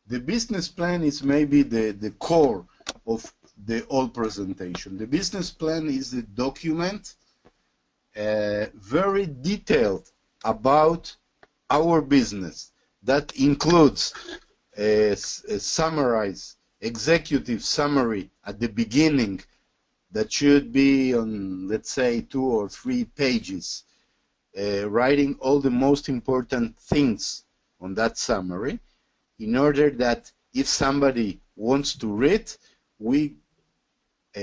The business plan is maybe the core of the whole presentation. The business plan is a document very detailed about our business that includes a summarized executive summary at the beginning that should be on, let's say, 2 or 3 pages, writing all the most important things on that summary, in order that if somebody wants to read, we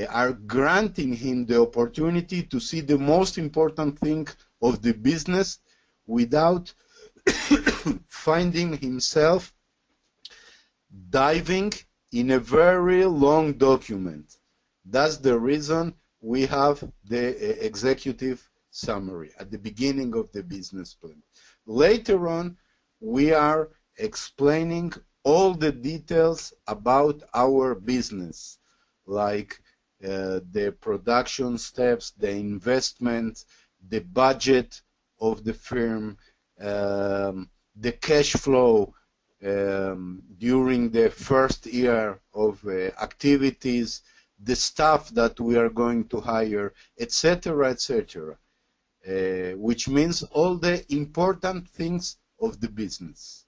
are granting him the opportunity to see the most important thing of the business without finding himself diving in a very long document. That's the reason we have the executive summary at the beginning of the business plan. Later on, we are explaining all the details about our business, like the production steps, the investment, the budget of the firm, the cash flow during the first year of activities, the staff that we are going to hire, etc., etc., which means all the important things of the business.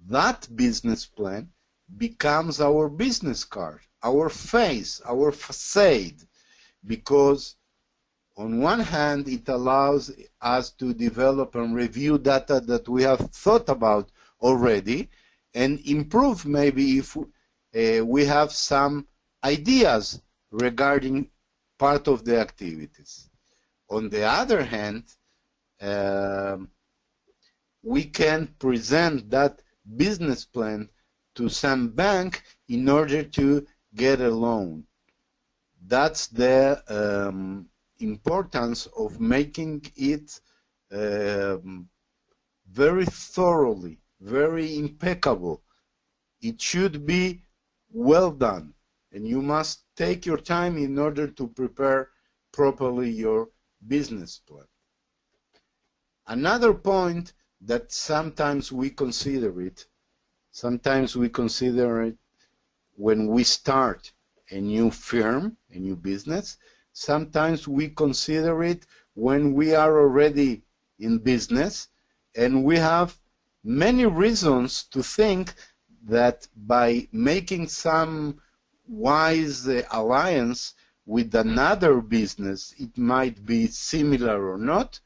That business plan becomes our business card, our face, our facade, because on one hand it allows us to develop and review data that we have thought about already and improve maybe if we have some ideas regarding part of the activities. On the other hand, we can present that business plan to some bank in order to get a loan. That's the importance of making it very thoroughly, very impeccable. It should be well done, and you must take your time in order to prepare properly your business plan. Another point that sometimes we consider it when we start a new firm, a new business. Sometimes we consider it when we are already in business, and we have many reasons to think that by making some wise alliance with another business, it might be similar or not,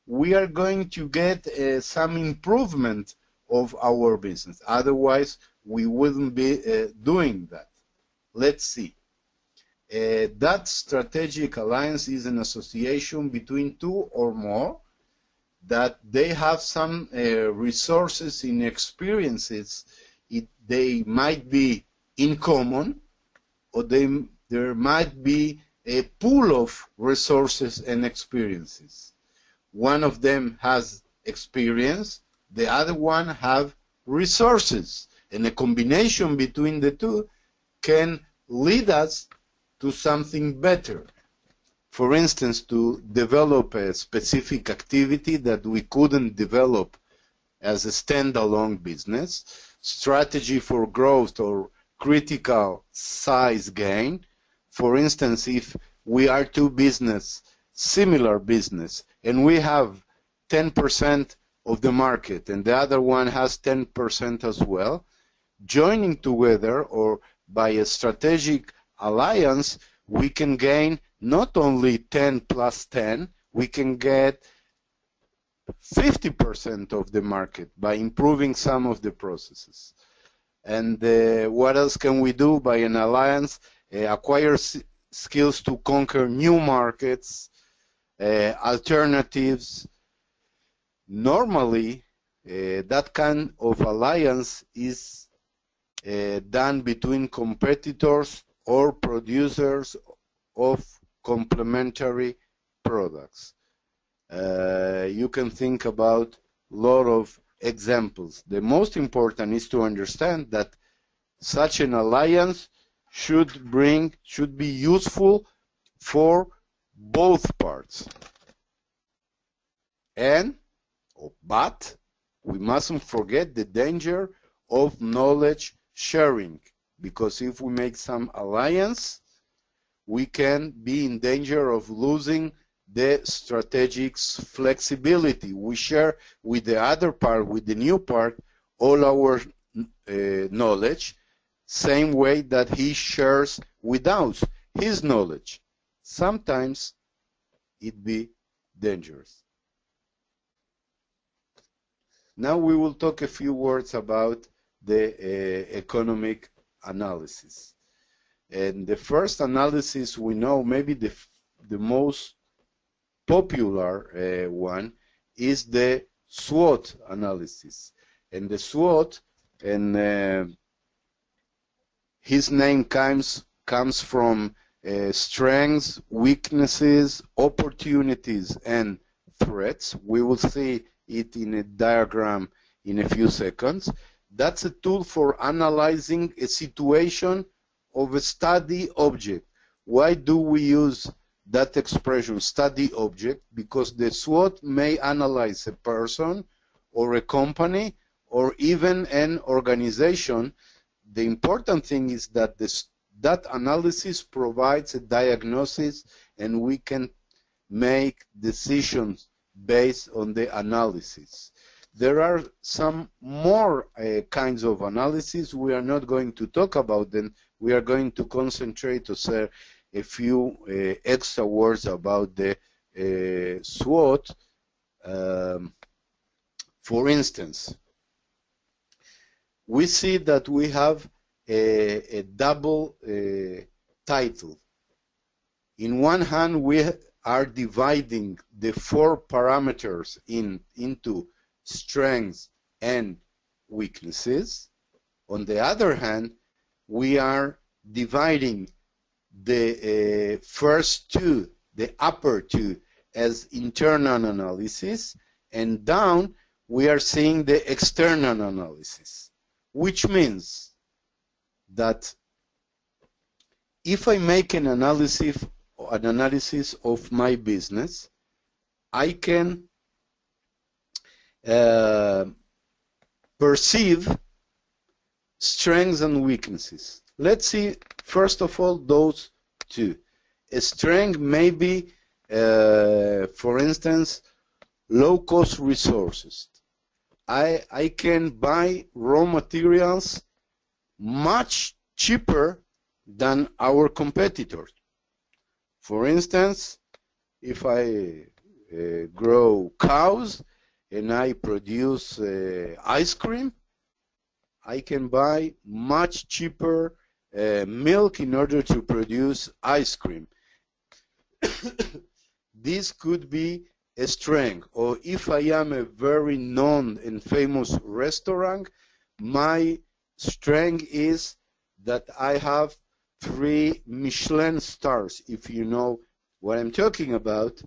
we are going to get some improvement of our business. Otherwise, we wouldn't be doing that. Let's see. That strategic alliance is an association between 2 or more that they have some resources and experiences. They might be in common, or there might be a pool of resources and experiences. One of them has experience, the other one have resources, and a combination between the two can lead us to something better. For instance, to develop a specific activity that we couldn't develop as a standalone business, strategy for growth or critical size gain. For instance, if we are two business, similar business, and we have 10% of the market and the other one has 10% as well, joining together or by a strategic alliance, we can gain not only 10 plus 10, we can get 50% of the market by improving some of the processes. And what else can we do by an alliance? Acquire skills to conquer new markets, alternatives. Normally, that kind of alliance is done between competitors or producers of complementary products. You can think about a lot of examples. The most important is to understand that such an alliance should be useful for both parts. But we mustn't forget the danger of knowledge sharing, because if we make some alliance, we can be in danger of losing the strategic flexibility. We share with the other part, with the new part, all our knowledge, same way that he shares with us his knowledge. Sometimes it be dangerous. Now we will talk a few words about the economic analysis. And the first analysis we know, maybe the most popular one, is the SWOT analysis. And the SWOT, and his name comes from strengths, weaknesses, opportunities, and threats. We will see it in a diagram in a few seconds. That's a tool for analyzing a situation of a study object. Why do we use that expression, study object? Because the SWOT may analyze a person or a company or even an organization. The important thing is that that analysis provides a diagnosis, and we can make decisions based on the analysis. There are some more kinds of analysis. We are not going to talk about them. We are going to concentrate to say a few extra words about the SWOT. For instance, we see that we have a double title. In one hand, we are dividing the 4 parameters into strengths and weaknesses. On the other hand, we are dividing the first 2, the upper 2, as internal analysis, and down we are seeing the external analysis, which means that if I make an analysis of my business, I can perceive strengths and weaknesses. Let's see, first of all, those 2. A strength may be, for instance, low-cost resources. I can buy raw materials much cheaper than our competitors. For instance, if I grow cows and I produce ice cream, I can buy much cheaper milk in order to produce ice cream. This could be a strength. Or if I am a very known and famous restaurant, my strength is that I have 3 Michelin stars, if you know what I'm talking about.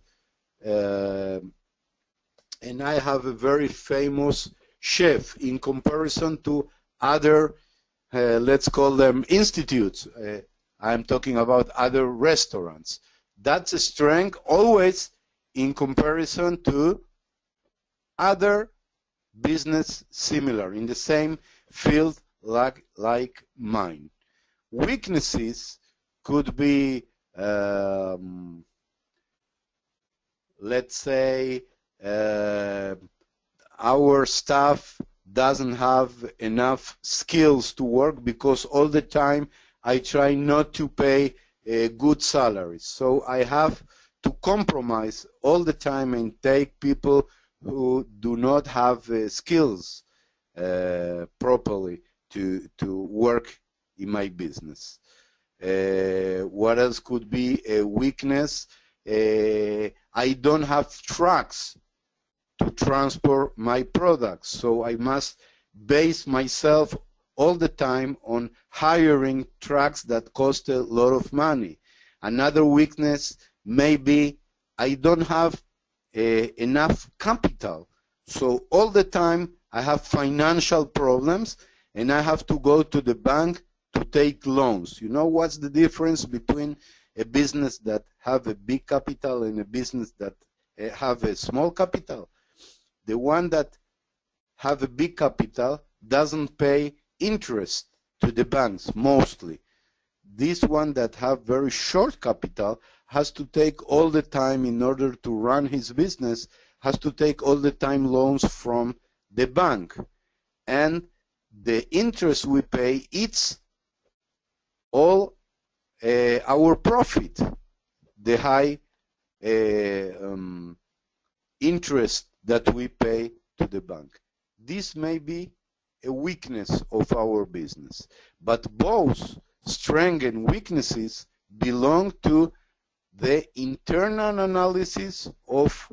And I have a very famous chef in comparison to other, let's call them institutes. I'm talking about other restaurants. That's a strength always in comparison to other business similar, in the same field like mine. Weaknesses could be, let's say, our staff doesn't have enough skills to work because all the time I try not to pay good salaries. So I have to compromise all the time and take people who do not have skills properly to work in my business. What else could be a weakness? I don't have trucks to transport my products, so I must base myself all the time on hiring trucks that cost a lot of money. Another weakness may be I don't have enough capital, so all the time I have financial problems and I have to go to the bank to take loans. You know what's the difference between a business that have a big capital and a business that have a small capital? The one that have a big capital doesn't pay interest to the banks mostly. This one that have very short capital has to take all the time in order to run his business, has to take all the time loans from the bank. And the interest we pay, it's all our profit, the high interest that we pay to the bank. This may be a weakness of our business, but both strengths and weaknesses belong to the internal analysis of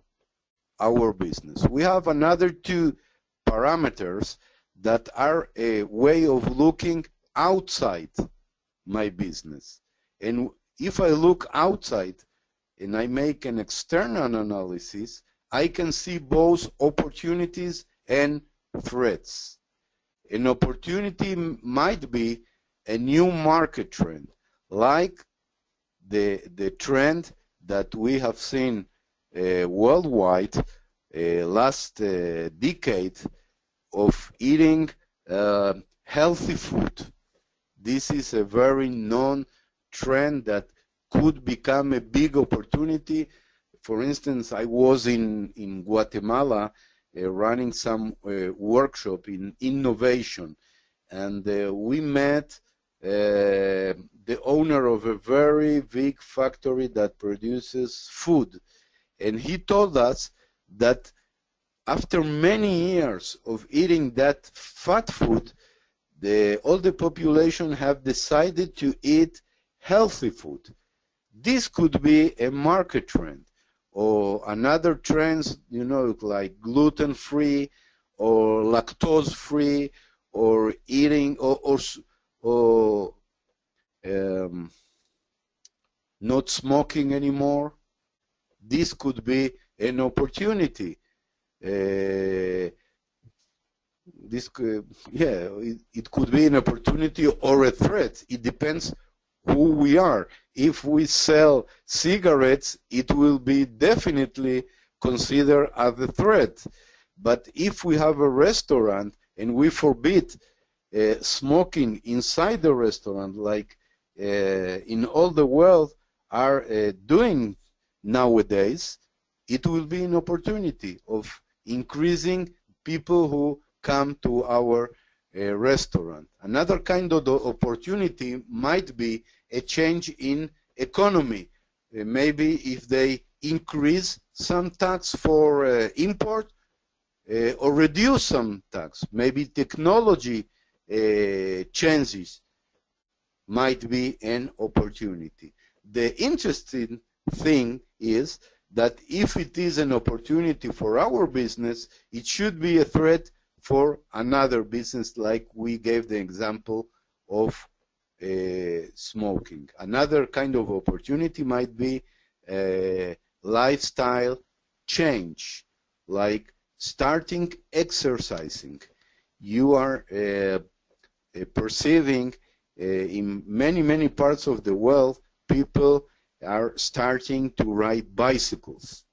our business. We have another two parameters that are a way of looking outside my business. And if I look outside and I make an external analysis, I can see both opportunities and threats. An opportunity might be a new market trend, like the trend that we have seen worldwide last decade of eating healthy food. This is a very known trend that could become a big opportunity. For instance, I was in Guatemala running some workshop in innovation, and we met the owner of a very big factory that produces food. And he told us that after many years of eating that fat food, all the population have decided to eat healthy food. This could be a market trend, or another trends, you know, like gluten-free or lactose-free, or eating or not smoking anymore. This could be an opportunity. It could be an opportunity or a threat. It depends who we are. If we sell cigarettes, it will be definitely considered as a threat. But if we have a restaurant and we forbid smoking inside the restaurant, like in all the world are doing nowadays, it will be an opportunity of increasing people who come to our restaurant. Another kind of opportunity might be a change in economy. Maybe if they increase some tax for import or reduce some tax, maybe technology changes might be an opportunity. The interesting thing is that if it is an opportunity for our business, it should be a threat for another business, like we gave the example of smoking. Another kind of opportunity might be a lifestyle change, like starting exercising. You are perceiving in many parts of the world, people are starting to ride bicycles.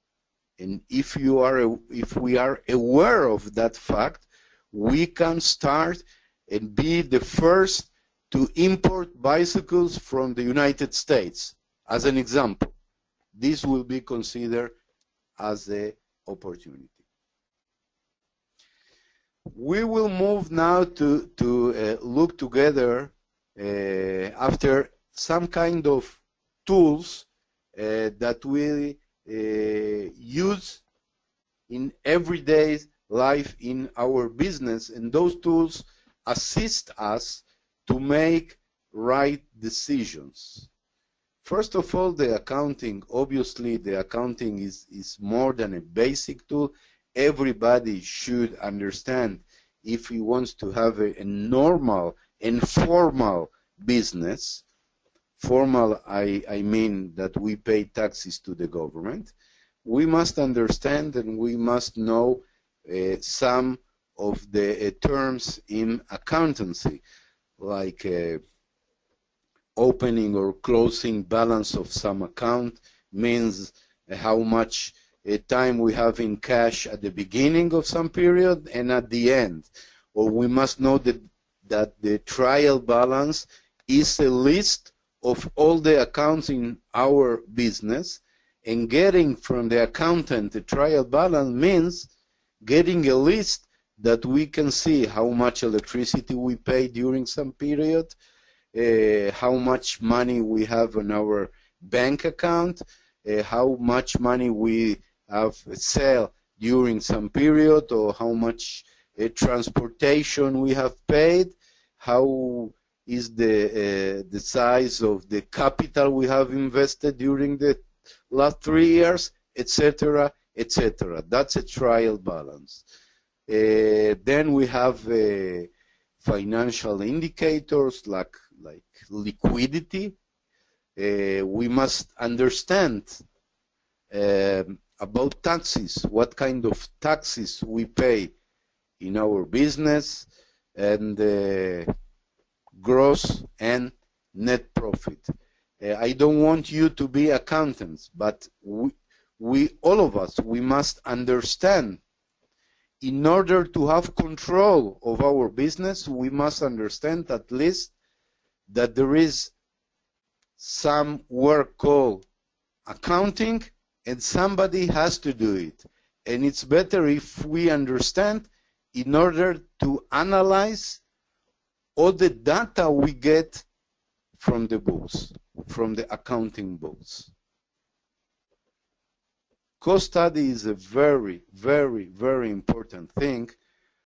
And if we are aware of that fact, we can start and be the first to import bicycles from the United States, as an example. This will be considered as an opportunity. We will move now to look together after some kind of tools that we use in everyday life in our business, and those tools assist us to make right decisions. First of all, the accounting. Obviously, the accounting is more than a basic tool. Everybody should understand, if he wants to have a normal and formal business. Formal, I mean that we pay taxes to the government. We must understand and we must know some of the terms in accountancy, like opening or closing balance of some account means how much time we have in cash at the beginning of some period and at the end. or we must know that the trial balance is a list of all the accounts in our business, and getting from the accountant the trial balance means getting a list that we can see how much electricity we pay during some period, how much money we have on our bank account, how much money we have sell during some period, or how much transportation we have paid, how is the size of the capital we have invested during the last 3 years, etc., etc. That's a trial balance. Then we have financial indicators like liquidity. We must understand about taxes, what kind of taxes we pay in our business, and gross and net profit. I don't want you to be accountants, but we all of us, we must understand, in order to have control of our business, we must understand at least that there is some work called accounting, and somebody has to do it. And it's better if we understand, in order to analyze all the data we get from the books, from the accounting books. Cost study is a very, very, very important thing,